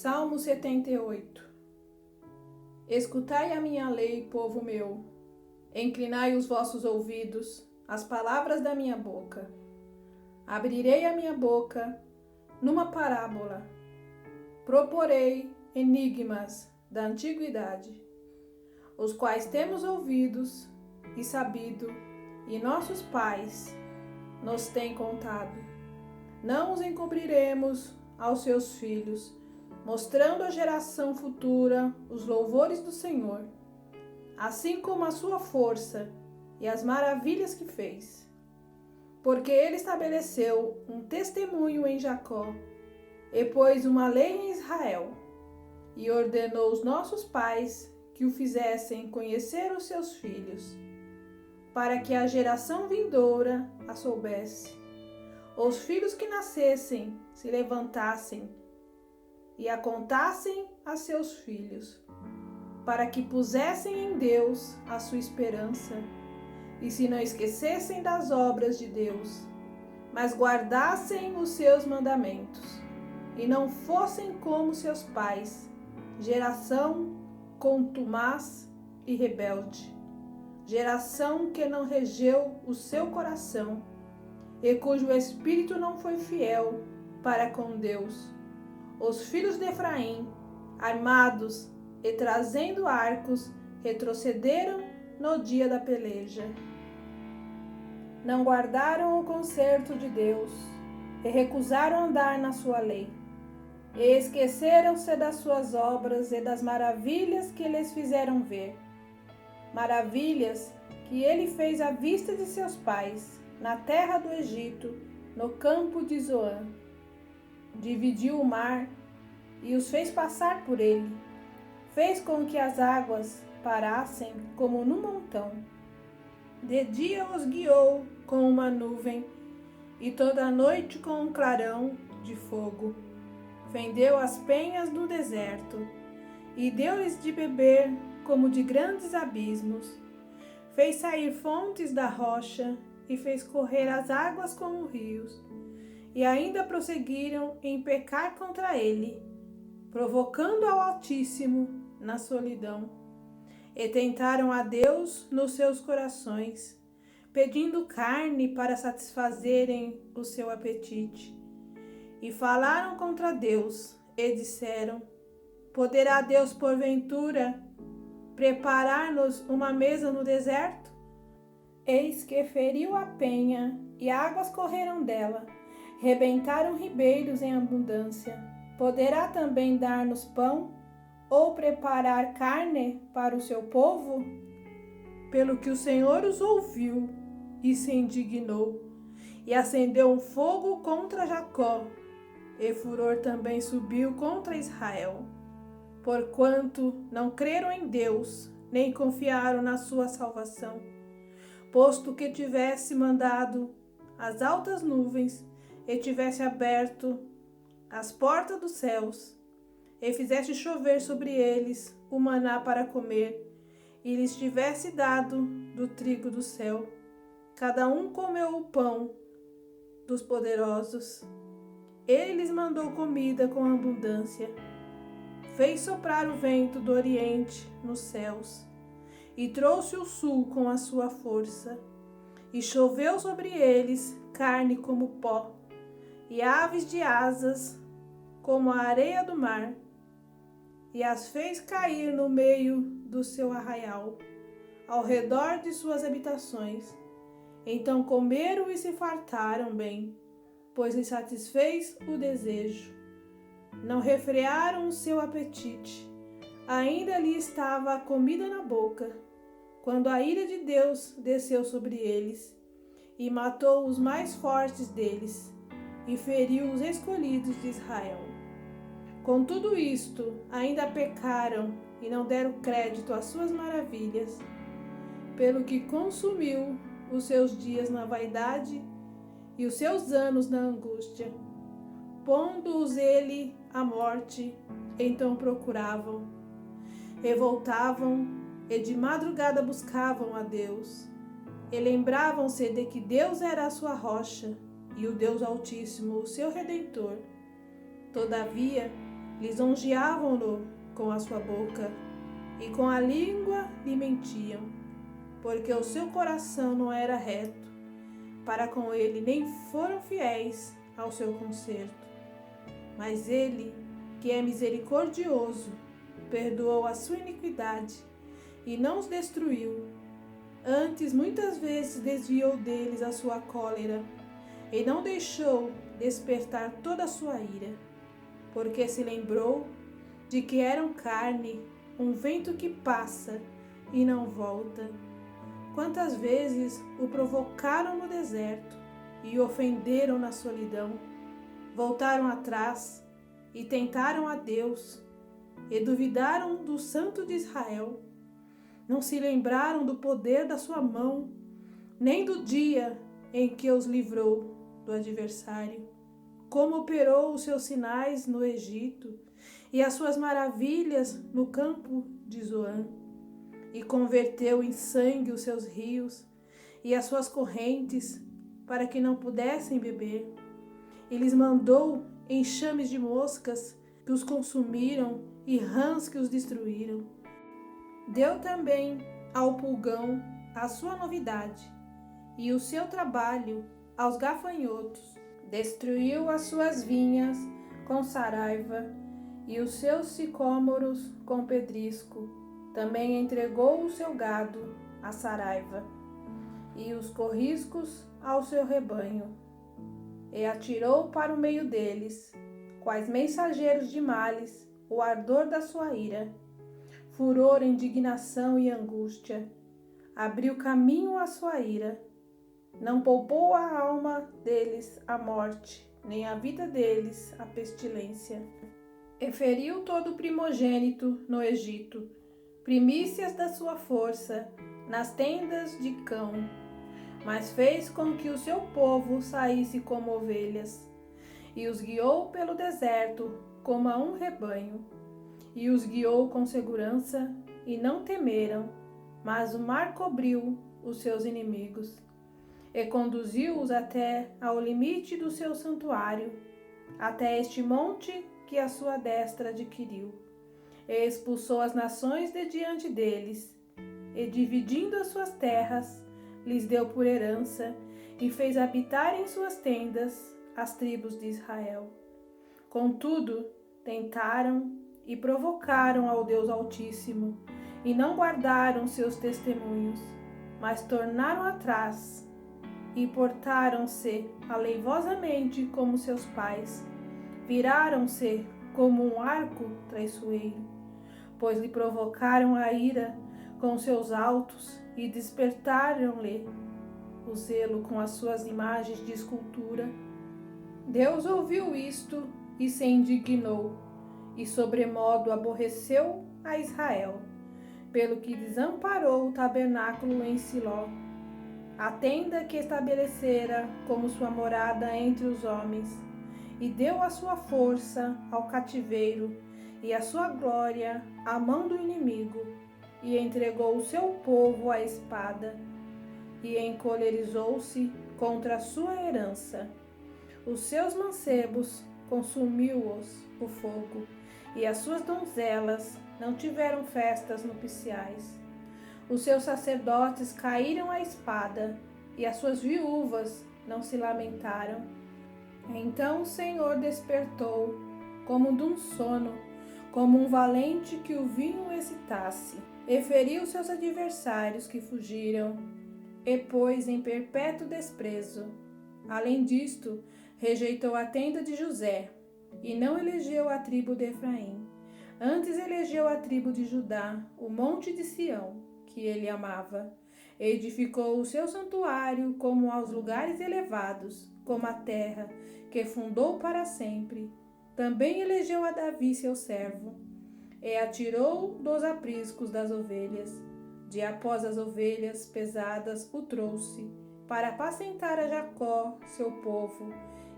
Salmo 78. Escutai a minha lei, povo meu, inclinai os vossos ouvidos às palavras da minha boca. Abrirei a minha boca numa parábola, proporei enigmas da antiguidade, os quais temos ouvidos e sabido, e nossos pais nos têm contado. Não os encobriremos aos seus filhos, mostrando à geração futura os louvores do Senhor, assim como a sua força e as maravilhas que fez. Porque ele estabeleceu um testemunho em Jacó, e pôs uma lei em Israel, e ordenou aos nossos pais que o fizessem conhecer os seus filhos, para que a geração vindoura a soubesse. Os filhos que nascessem se levantassem e a contassem a seus filhos, para que pusessem em Deus a sua esperança, e se não esquecessem das obras de Deus, mas guardassem os seus mandamentos, e não fossem como seus pais, geração contumaz e rebelde, geração que não regeu o seu coração, e cujo espírito não foi fiel para com Deus. Os filhos de Efraim, armados e trazendo arcos, retrocederam no dia da peleja. Não guardaram o concerto de Deus, e recusaram andar na sua lei. E esqueceram-se das suas obras e das maravilhas que lhes fizeram ver. Maravilhas que ele fez à vista de seus pais, na terra do Egito, no campo de Zoan. Dividiu o mar e os fez passar por ele. Fez com que as águas parassem como num montão. De dia os guiou com uma nuvem, e toda a noite com um clarão de fogo. Fendeu as penhas do deserto, e deu-lhes de beber como de grandes abismos. Fez sair fontes da rocha, e fez correr as águas como rios. E ainda prosseguiram em pecar contra ele, provocando ao Altíssimo na solidão. E tentaram a Deus nos seus corações, pedindo carne para satisfazerem o seu apetite. E falaram contra Deus, e disseram: poderá Deus, porventura, preparar-nos uma mesa no deserto? Eis que feriu a penha, e águas correram dela, rebentaram ribeiros em abundância. Poderá também dar-nos pão, ou preparar carne para o seu povo? Pelo que o Senhor os ouviu e se indignou, e acendeu um fogo contra Jacó, e furor também subiu contra Israel, porquanto não creram em Deus, nem confiaram na sua salvação. Posto que tivesse mandado as altas nuvens, e tivesse aberto as portas dos céus, e fizesse chover sobre eles o maná para comer, e lhes tivesse dado do trigo do céu, cada um comeu o pão dos poderosos. Ele lhes mandou comida com abundância, fez soprar o vento do oriente nos céus, e trouxe o sul com a sua força, e choveu sobre eles carne como pó, e aves de asas como a areia do mar, e as fez cair no meio do seu arraial, ao redor de suas habitações. Então comeram e se fartaram bem, pois lhes satisfez o desejo. Não refrearam o seu apetite, ainda lhe estava a comida na boca, quando a ira de Deus desceu sobre eles, e matou os mais fortes deles, e feriu os escolhidos de Israel. Com tudo isto, ainda pecaram e não deram crédito às suas maravilhas, pelo que consumiu os seus dias na vaidade e os seus anos na angústia. Pondo-os ele à morte, então procuravam, e voltavam, e de madrugada buscavam a Deus, e lembravam-se de que Deus era a sua rocha, e o Deus Altíssimo, o seu Redentor. Todavia, lisonjeavam-no com a sua boca e com a língua lhe mentiam, porque o seu coração não era reto para com ele, nem foram fiéis ao seu conserto. Mas ele, que é misericordioso, perdoou a sua iniquidade e não os destruiu. Antes, muitas vezes desviou deles a sua cólera e não deixou despertar toda a sua ira, porque se lembrou de que eram carne, um vento que passa e não volta. Quantas vezes o provocaram no deserto e o ofenderam na solidão, voltaram atrás e tentaram a Deus e duvidaram do Santo de Israel. Não se lembraram do poder da sua mão, nem do dia em que os livrou do adversário, como operou os seus sinais no Egito e as suas maravilhas no campo de Zoan, e converteu em sangue os seus rios e as suas correntes, para que não pudessem beber. E lhes mandou enxames de moscas que os consumiram e rãs que os destruíram. Deu também ao pulgão a sua novidade e o seu trabalho aos gafanhotos. Destruiu as suas vinhas com saraiva e os seus sicômoros com pedrisco. Também entregou o seu gado à saraiva e os corriscos ao seu rebanho, e atirou para o meio deles, quais mensageiros de males, o ardor da sua ira, furor, indignação e angústia. Abriu caminho à sua ira, não poupou a alma deles a morte, nem a vida deles a pestilência. E feriu todo o primogênito no Egito, primícias da sua força, nas tendas de cão, mas fez com que o seu povo saísse como ovelhas, e os guiou pelo deserto como a um rebanho, e os guiou com segurança, e não temeram, mas o mar cobriu os seus inimigos, e conduziu-os até ao limite do seu santuário, até este monte que a sua destra adquiriu. E expulsou as nações de diante deles, e dividindo as suas terras, lhes deu por herança, e fez habitar em suas tendas as tribos de Israel. Contudo, tentaram e provocaram ao Deus Altíssimo, e não guardaram seus testemunhos, mas tornaram atrás, e portaram-se aleivosamente como seus pais, viraram-se como um arco traiçoeiro, pois lhe provocaram a ira com seus altos e despertaram-lhe o zelo com as suas imagens de escultura. Deus ouviu isto e se indignou, e sobremodo aborreceu a Israel, pelo que desamparou o tabernáculo em Siló, a tenda que estabelecera como sua morada entre os homens, e deu a sua força ao cativeiro e a sua glória à mão do inimigo, e entregou o seu povo à espada, e encolerizou-se contra a sua herança. Os seus mancebos consumiu-os o fogo, e as suas donzelas não tiveram festas nupciais. Os seus sacerdotes caíram à espada, e as suas viúvas não se lamentaram. Então o Senhor despertou, como de um sono, como um valente que o vinho excitasse, e feriu seus adversários que fugiram, e pôs em perpétuo desprezo. Além disto, rejeitou a tenda de José, e não elegeu a tribo de Efraim. Antes elegeu a tribo de Judá, o monte de Sião, que ele amava. Edificou o seu santuário como aos lugares elevados, como a terra, que fundou para sempre. Também elegeu a Davi seu servo, e atirou dos apriscos das ovelhas. De após as ovelhas pesadas o trouxe, para apacentar a Jacó seu povo,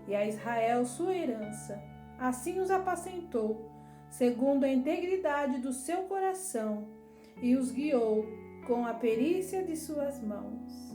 e a Israel sua herança. Assim os apacentou, segundo a integridade do seu coração, e os guiou com a perícia de suas mãos.